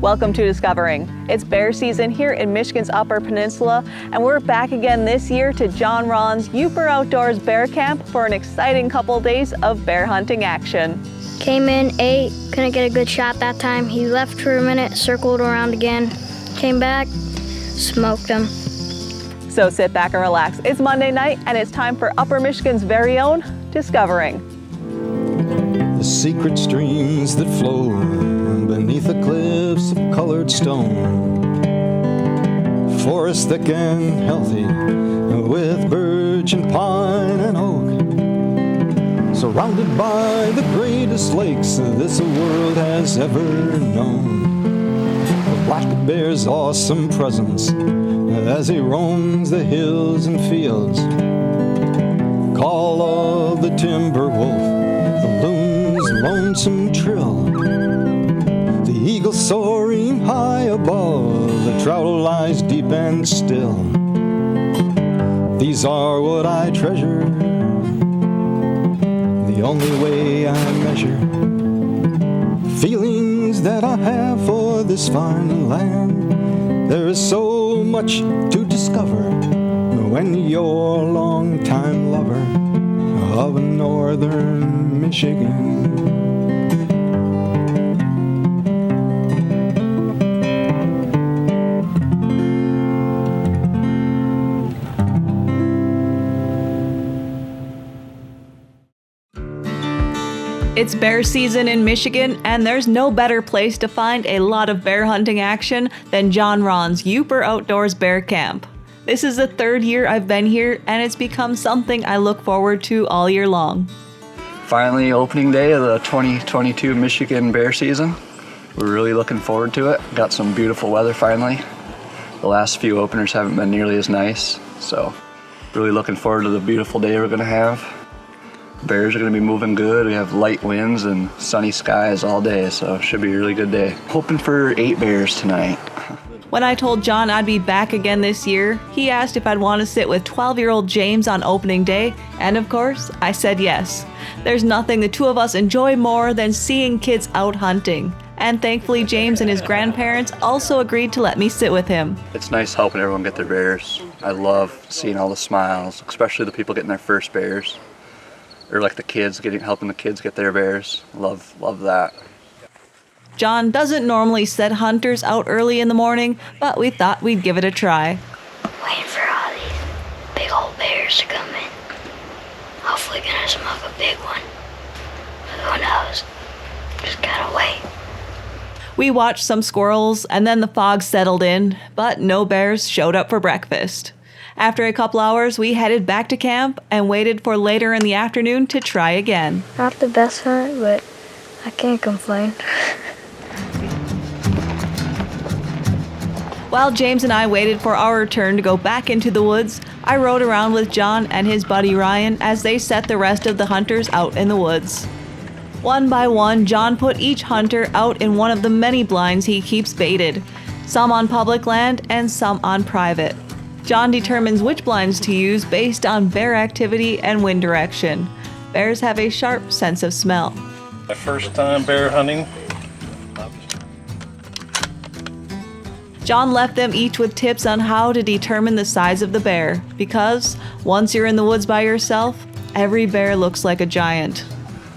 Welcome to Discovering. It's bear season here in Michigan's Upper Peninsula, and we're back again this year to John Ron's Yooper Outdoors Bear Camp for an exciting couple days of bear hunting action. Came in, ate, couldn't get a good shot that time. He left for a minute, circled around again, came back, smoked him. So sit back and relax. It's Monday night, and it's time for Upper Michigan's very own Discovering. The secret streams that flow beneath the cliffs of colored stone, forest thick and healthy with birch and pine and oak, surrounded by the greatest lakes this world has ever known. The black bear's awesome presence as he roams the hills and fields, call of the timber wolf, the loon's lonesome trill, the eagle soaring high above, the trout lies deep and still. These are what I treasure, the only way I measure feelings that I have for this fine land. There is so much to discover when you're a long-time lover of northern Michigan. It's bear season in Michigan, and there's no better place to find a lot of bear hunting action than John Ron's Yooper Outdoors Bear Camp. This is the third year I've been here, and it's become something I look forward to all year long. Finally, opening day of the 2022 Michigan bear season. We're really looking forward to it. Got some beautiful weather finally. The last few openers haven't been nearly as nice, so really looking forward to the beautiful day we're gonna have. Bears are going to be moving good. We have light winds and sunny skies all day, so it should be a really good day. Hoping for 8 bears tonight. When I told John I'd be back again this year, he asked if I'd want to sit with 12-year-old James on opening day, and of course, I said yes. There's nothing the two of us enjoy more than seeing kids out hunting. And thankfully, James and his grandparents also agreed to let me sit with him. It's nice helping everyone get their bears. I love seeing all the smiles, especially the people getting their first bears. Or like the kids, helping the kids get their bears. Love that. John doesn't normally set hunters out early in the morning, but we thought we'd give it a try. Waiting for all these big old bears to come in. Hopefully gonna smoke a big one. But who knows? Just gotta wait. We watched some squirrels, and then the fog settled in, but no bears showed up for breakfast. After a couple hours, we headed back to camp and waited for later in the afternoon to try again. Not the best hunt, but I can't complain. While James and I waited for our turn to go back into the woods, I rode around with John and his buddy Ryan as they set the rest of the hunters out in the woods. One by one, John put each hunter out in one of the many blinds he keeps baited, some on public land and some on private. John determines which blinds to use based on bear activity and wind direction. Bears have a sharp sense of smell. My first time bear hunting. John left them each with tips on how to determine the size of the bear, because once you're in the woods by yourself, every bear looks like a giant.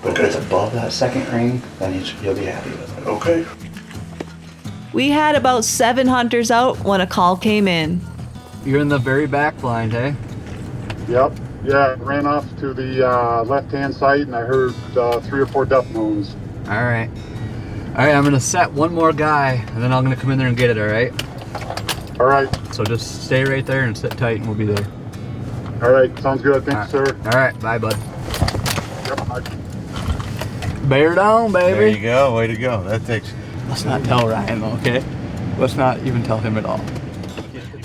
If it's above that second ring, then you'll be happy with it. Okay. We had about 7 hunters out when a call came in. You're in the very back blind, eh? Yep. Yeah, I ran off to the left-hand side and I heard 3 or 4 duck moans. All right, I'm gonna set one more guy and then I'm gonna come in there and get it, all right? All right. So just stay right there and sit tight and we'll be there. All right. Sounds good. Thanks, sir. All right, bye, bud. Yep. Bye. Bear down, baby. There you go. Way to go. That takes. Let's not tell Ryan, though, okay? Let's not even tell him at all.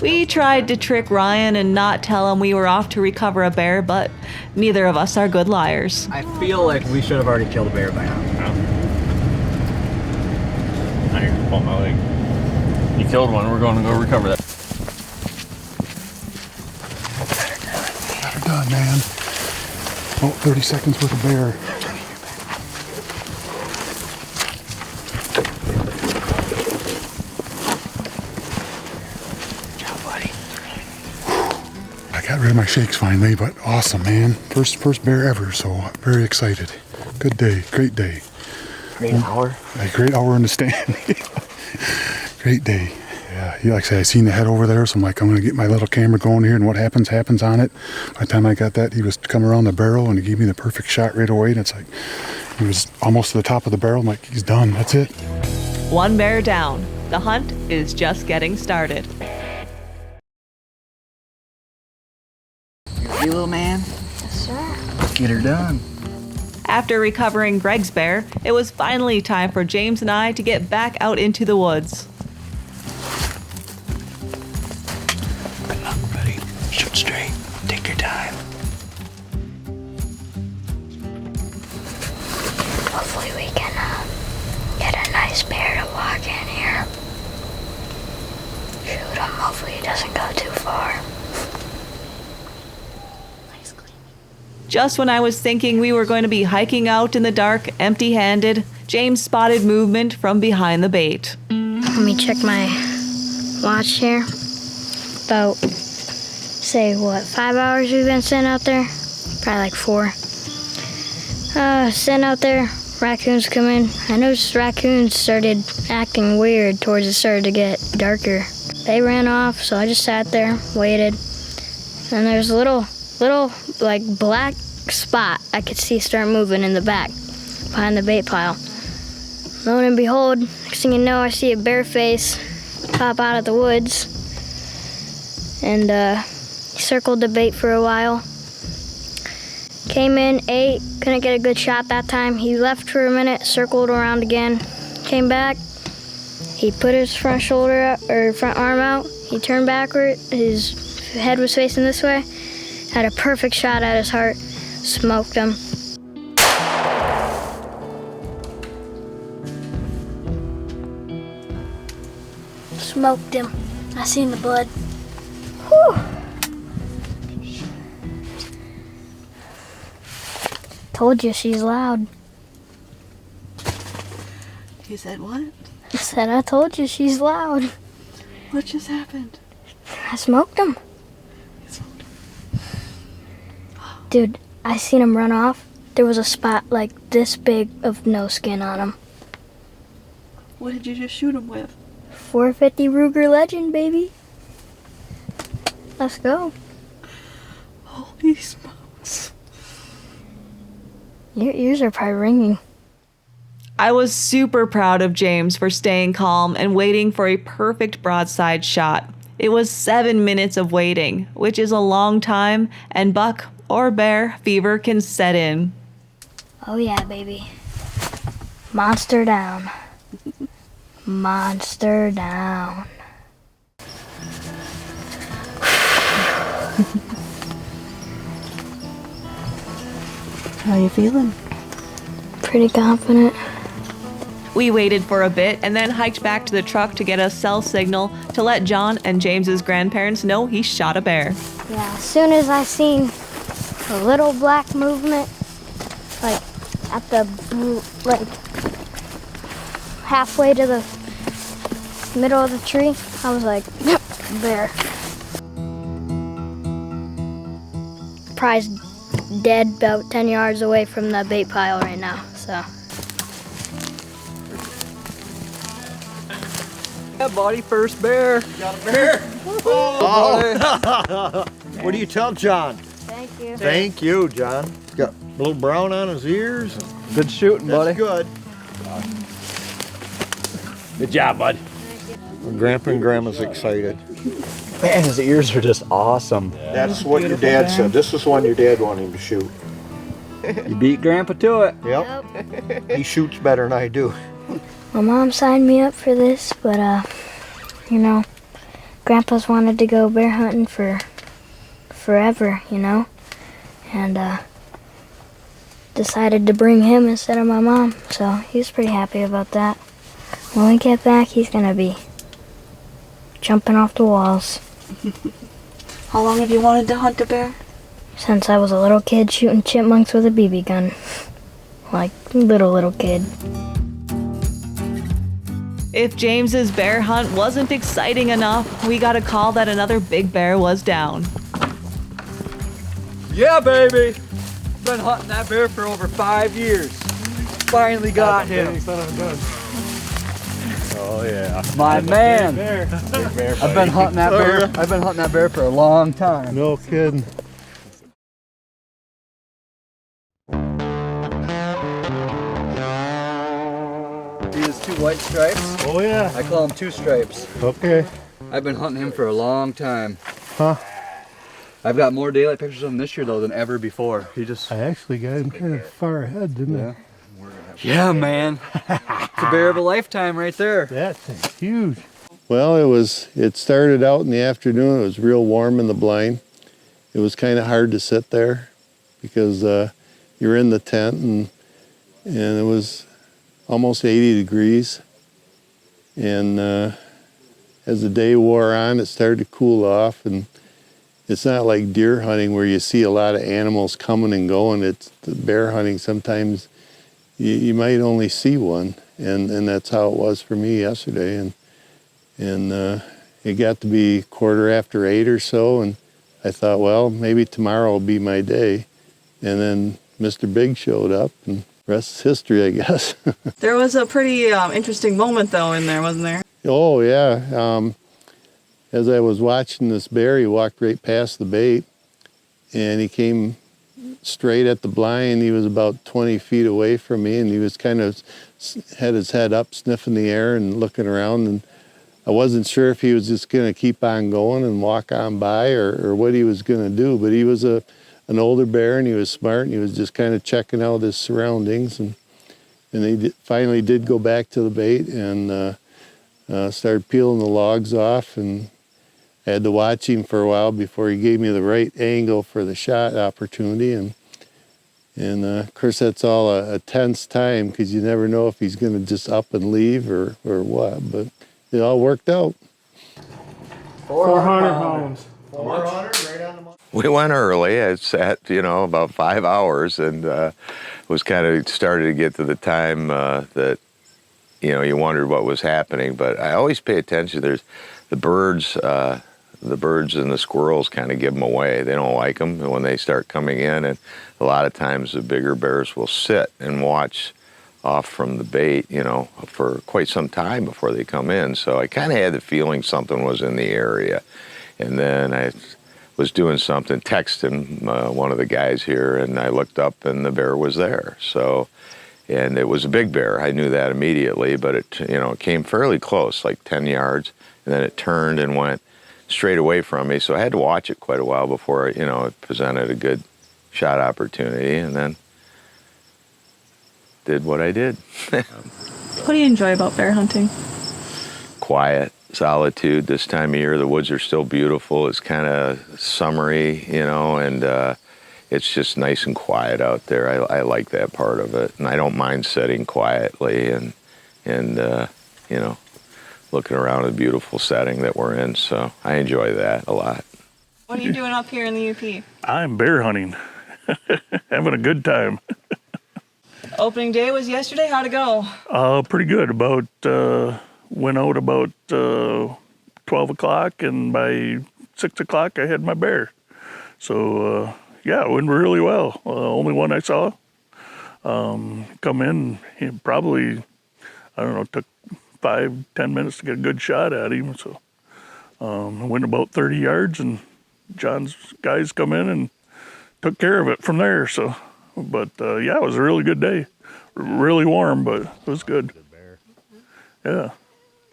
We tried to trick Ryan and not tell him we were off to recover a bear, but neither of us are good liars. I feel like we should have already killed a bear by now. Now you're gonna pull my leg. You killed one. We're going to go recover that. Got her done, man. Oh, 30 seconds with a bear. got rid of my shakes finally, but awesome, man. First bear ever, so very excited. Good day, great day. Great hour. A great hour in the stand. Great day. Yeah, like I said, I seen the head over there, so I'm like, I'm gonna get my little camera going here, and what happens on it. By the time I got that, he was coming around the barrel, and he gave me the perfect shot right away, and it's like, he was almost to the top of the barrel. I'm like, he's done, that's it. One bear down. The hunt is just getting started. You ready, little man? Yes, sir. Let's get her done. After recovering Greg's bear, it was finally time for James and I to get back out into the woods. Good luck, buddy. Shoot straight. Take your time. Hopefully we can get a nice bear to walk in here. Shoot him. Hopefully he doesn't go too far. Just when I was thinking we were going to be hiking out in the dark, empty-handed, James spotted movement from behind the bait. Let me check my watch here. About, say, 5 hours we've been sitting out there? Probably like 4. Sitting out there, raccoons come in. I noticed raccoons started acting weird towards it started to get darker. They ran off, so I just sat there, waited. And there's a little like black spot I could see start moving in the back behind the bait pile. Lo and behold, next thing you know, I see a bear face pop out of the woods, and he circled the bait for a while. Came in, ate, couldn't get a good shot that time. He left for a minute, circled around again, came back. He put his front shoulder out, or front arm out. He turned backward. His head was facing this way. Had a perfect shot at his heart. Smoked him. Smoked him. I seen the blood. Whew. Told you she's loud. You said what? I said I told you she's loud. What just happened? I smoked him. Dude, I seen him run off. There was a spot like this big of no skin on him. What did you just shoot him with? 450 Ruger Legend, baby. Let's go. Holy smokes. Your ears are probably ringing. I was super proud of James for staying calm and waiting for a perfect broadside shot. It was 7 minutes of waiting, which is a long time, and buck or bear fever can set in. Oh yeah, baby. Monster down. Monster down. How you feeling? Pretty confident. We waited for a bit and then hiked back to the truck to get a cell signal to let John and James's grandparents know he shot a bear. Yeah, as soon as I seen a little black movement, like at the, like halfway to the middle of the tree, I was like, yep, bear. Probably dead about 10 yards away from the bait pile right now, so. Yeah, buddy, first bear. Got a bear? Oh. What do you tell John? Thank you. Thank you, John. He's got a little brown on his ears. Good shooting, buddy. That's good. Good job, bud. Grandpa and Grandma's excited. Man, his ears are just awesome. That's what your dad said. This is one your dad wanted him to shoot. You beat Grandpa to it. Yep. He shoots better than I do. My mom signed me up for this, but you know, Grandpa's wanted to go bear hunting for forever, you know, and decided to bring him instead of my mom, so he was pretty happy about that. When we get back, he's gonna be jumping off the walls. How long have you wanted to hunt a bear? Since I was a little kid shooting chipmunks with a BB gun. Like, little kid. If James's bear hunt wasn't exciting enough, we got a call that another big bear was down. Yeah, baby. Been hunting that bear for over 5 years. Finally got him. Oh yeah. My man. Big bear I've been hunting that bear. I've been hunting that bear for a long time. No kidding. These 2 white stripes. Oh yeah. I call them 2 stripes. Okay. I've been hunting him for a long time. Huh? I've got more daylight pictures of him this year though than ever before. He just. I actually got him kind of far ahead, didn't I? Yeah, man. It's a bear of a lifetime right there. That thing's huge. Well, it started out in the afternoon. It was real warm in the blind. It was kind of hard to sit there because you're in the tent and it was almost 80 degrees. And as the day wore on, it started to cool off. And it's not like deer hunting where you see a lot of animals coming and going. It's the bear hunting. Sometimes you might only see one, and that's how it was for me yesterday. And it got to be 8:15 or so, and I thought, well, maybe tomorrow will be my day. And then Mr. Big showed up, and the rest is history, I guess. There was a pretty interesting moment, though, in there, wasn't there? Oh, yeah. As I was watching this bear, he walked right past the bait, and he came straight at the blind. He was about 20 feet away from me, and he was kind of had his head up, sniffing the air and looking around. And I wasn't sure if he was just going to keep on going and walk on by or what he was going to do. But he was an older bear, and he was smart, and he was just kind of checking out his surroundings. And he finally did go back to the bait and started peeling the logs off. And I had to watch him for a while before he gave me the right angle for the shot opportunity. And of course, that's all a tense time because you never know if he's going to just up and leave or what. But it all worked out. 400 pounds. 400 right on the month. We went early. I sat, about 5 hours and was kind of started to get to the time that, you wondered what was happening. But I always pay attention. There's the birds and the squirrels kind of give them away. They don't like them when they start coming in. And a lot of times the bigger bears will sit and watch off from the bait, for quite some time before they come in. So I kind of had the feeling something was in the area. And then I was doing something, texting one of the guys here, and I looked up and the bear was there. So, and it was a big bear. I knew that immediately, but it came fairly close, like 10 yards, and then it turned and went straight away from me. So I had to watch it quite a while before, it presented a good shot opportunity, and then did what I did. What do you enjoy about bear hunting? Quiet, solitude. This time of year, the woods are still beautiful. It's kind of summery, and it's just nice and quiet out there. I like that part of it, and I don't mind sitting quietly and looking around at the beautiful setting that we're in. So I enjoy that a lot. What are you doing up here in the UP? I'm bear hunting. Having a good time. Opening day was yesterday. How'd it go? Pretty good. Went out about 12 o'clock, and by 6 o'clock I had my bear. So it went really well. Only one I saw come in. He probably, took 5-10 minutes to get a good shot at him. So I went about 30 yards, and John's guys come in and took care of it from there. So, but it was a really good day. Really warm, but it was good. Yeah.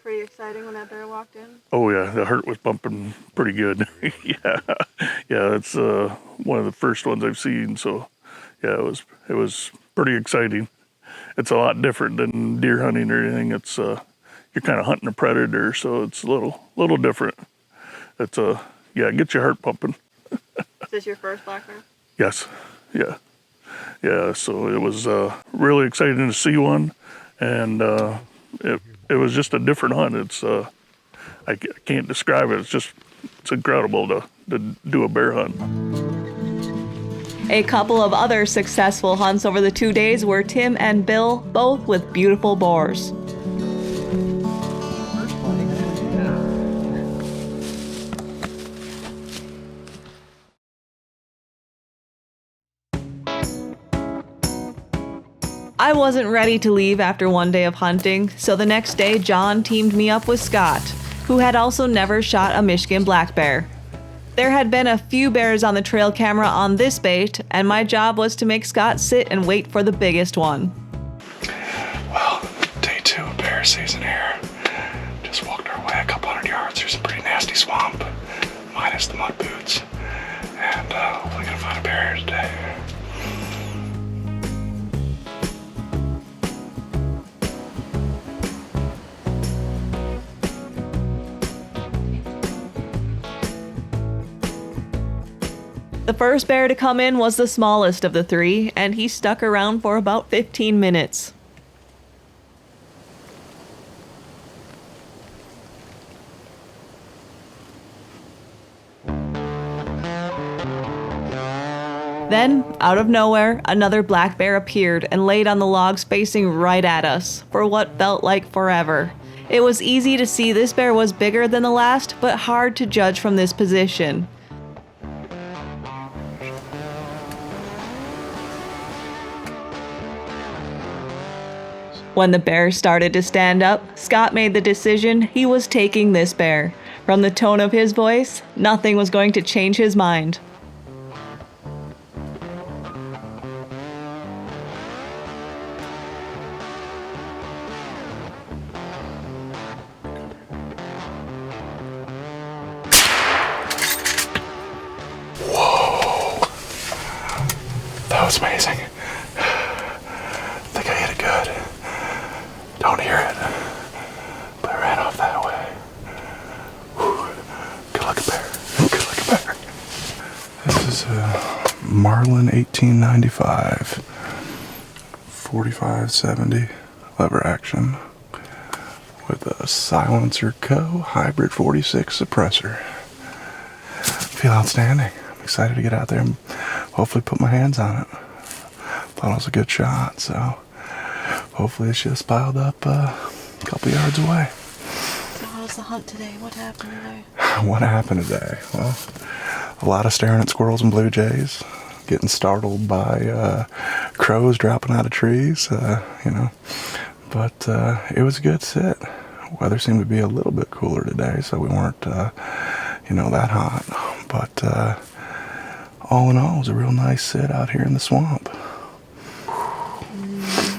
Pretty exciting when that bear walked in. Oh yeah, the heart was pumping pretty good. Yeah, it's one of the first ones I've seen. So, it was pretty exciting. It's a lot different than deer hunting or anything. It's you're kind of hunting a predator, so it's a little different. It's it gets your heart pumping. Is this your first black bear? Yes, yeah. So it was really exciting to see one, and it was just a different hunt. It's I can't describe it. It's incredible to do a bear hunt. A couple of other successful hunts over the 2 days were Tim and Bill, both with beautiful boars. I wasn't ready to leave after one day of hunting, so the next day John teamed me up with Scott, who had also never shot a Michigan black bear. There had been a few bears on the trail camera on this bait, and my job was to make Scott sit and wait for the biggest one. Well, day 2 of bear season here. Just walked our way a couple hundred yards through some pretty nasty swamp, minus the mud boots. And hopefully gonna find a bear here today. The first bear to come in was the smallest of the 3, and he stuck around for about 15 minutes. Then, out of nowhere, another black bear appeared and laid on the logs facing right at us, for what felt like forever. It was easy to see this bear was bigger than the last, but hard to judge from this position. When the bear started to stand up, Scott made the decision he was taking this bear. From the tone of his voice, nothing was going to change his mind. Whoa! That was amazing. I think I hit it good. Don't hear it, but I ran off that way. Whew. Good looking bear. Good looking bear. This is a Marlin 1895 4570 lever action with a Silencer Co. Hybrid 46 suppressor. Feel outstanding. I'm excited to get out there and hopefully put my hands on it. Thought it was a good shot, so hopefully it's just piled up a couple yards away. So how's the hunt today? What happened today? What happened today? Well, a lot of staring at squirrels and blue jays, getting startled by crows dropping out of trees, But it was a good sit. Weather seemed to be a little bit cooler today, so we weren't, that hot. But all in all, it was a real nice sit out here in the swamp.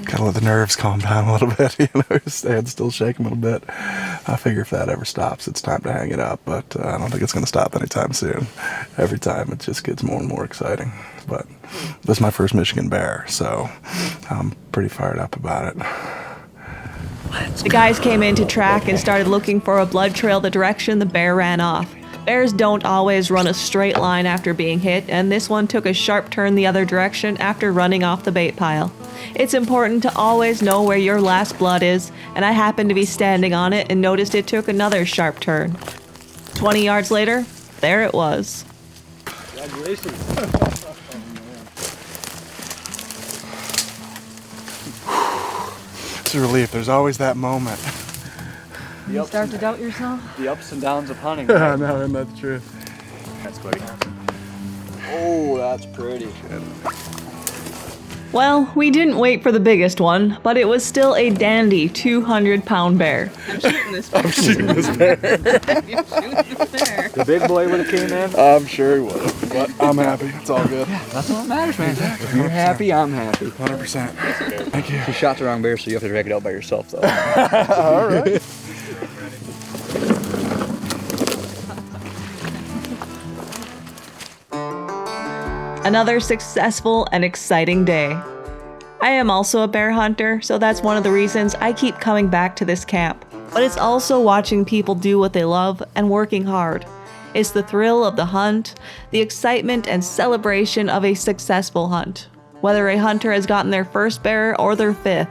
Gotta let the nerves calm down a little bit, stand still, shake a little bit. I figure if that ever stops, it's time to hang it up, but I don't think it's gonna stop anytime soon. Every time it just gets more and more exciting. But this is my first Michigan bear, so I'm pretty fired up about it. The guys came in to track and started looking for a blood trail the direction the bear ran off. Bears don't always run a straight line after being hit, and this one took a sharp turn the other direction after running off the bait pile. It's important to always know where your last blood is, and I happened to be standing on it and noticed it took another sharp turn. 20 yards later, there it was. Congratulations. It's a relief. There's always that moment. You start to doubt yourself? The ups and downs of hunting. I know, and that's true. That's buddy. Oh, that's pretty. Well, we didn't wait for the biggest one, but it was still a dandy 200-pound bear. I'm shooting this bear. You're shooting this bear. The big boy would have came in? I'm sure he would have, but I'm happy. It's all good. Yeah, that's what matters, man. Exactly. If you're happy, I'm happy. 100%. Thank you. You shot the wrong bear, so you have to drag it out by yourself, though. All right. Another successful and exciting day. I am also a bear hunter, so that's one of the reasons I keep coming back to this camp. But it's also watching people do what they love and working hard. It's the thrill of the hunt, the excitement and celebration of a successful hunt, whether a hunter has gotten their first bear or their 5th.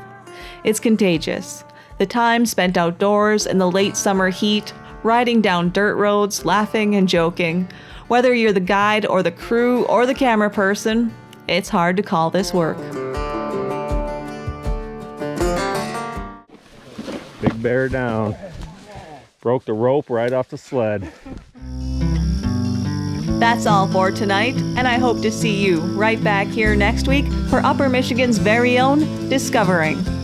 It's contagious. The time spent outdoors in the late summer heat, riding down dirt roads, laughing and joking. Whether you're the guide or the crew or the camera person, it's hard to call this work. Big bear down. Broke the rope right off the sled. That's all for tonight, and I hope to see you right back here next week for Upper Michigan's very own Discovering.